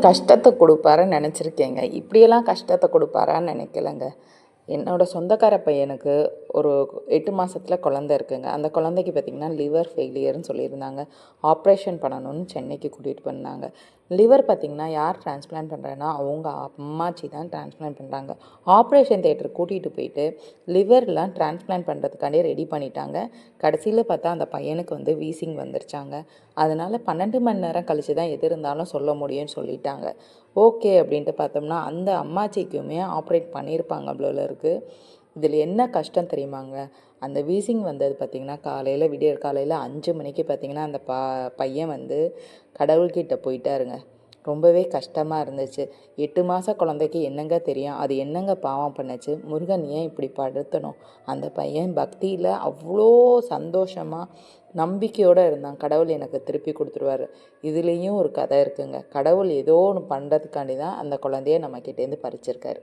கஷ்டத்தை கொடுப்பாருன்னு நினச்சிருக்கேங்க. இப்படியெல்லாம் கஷ்டத்தை கொடுப்பாரான்னு நினைக்கலங்க. என்னோடய சொந்தக்கார பையனுக்கு ஒரு 8 மாதத்தில் குழந்த இருக்குங்க. அந்த குழந்தைக்கு பார்த்திங்கன்னா லிவர் ஃபெயிலியர்னு சொல்லியிருந்தாங்க. ஆப்ரேஷன் பண்ணணும்னு சென்னைக்கு கூட்டிகிட்டு போனாங்க. லிவர் பார்த்திங்கன்னா யார் டிரான்ஸ்பிளான்ட் பண்ணுறேன்னா அவங்க அம்மாச்சி தான் டிரான்ஸ்பிளான்ட் பண்ணுறாங்க. ஆப்ரேஷன் தியேட்டருக்கு கூட்டிகிட்டு போயிட்டு லிவர்லாம் டிரான்ஸ்பிளான்ட் பண்ணுறதுக்காண்டே ரெடி பண்ணிட்டாங்க. கடைசியில் பார்த்தா அந்த பையனுக்கு வீசிங் வந்துருச்சாங்க. அதனால் 12 மணி நேரம் கழித்து தான் எது இருந்தாலும் சொல்ல முடியும்னு சொல்லிட்டாங்க. ஓகே அப்படின்ட்டு பார்த்தோம்னா அந்த அம்மாச்சிக்குமே ஆப்ரேட் பண்ணியிருப்பாங்க போல இருக்குது. இதில் என்ன கஷ்டம் தெரியுமாங்க? அந்த வீசிங் வந்தது பார்த்திங்கன்னா விடியற் காலையில் 5 மணிக்கு பார்த்திங்கன்னா அந்த பையன் கடவுள்கிட்ட போயிட்டாருங்க. ரொம்பவே கஷ்டமாக இருந்துச்சு. 8 மாத குழந்தைக்கு என்னங்க தெரியும்? அது என்னங்க பாவம் பண்ணுச்சு? முருகன் ஏன் இப்படி படுத்தணும்? அந்த பையன் பக்தியில் அவ்வளோ சந்தோஷமாக நம்பிக்கையோடு இருந்தான். கடவுள் எனக்கு திருப்பி கொடுத்துருவாரு. இதுலேயும் ஒரு கதை இருக்குங்க. கடவுள் ஏதோ ஒன்று பண்ணுறதுக்காண்டி தான் அந்த குழந்தைய நம்மக்கிட்டேருந்து பறிச்சிருக்காரு.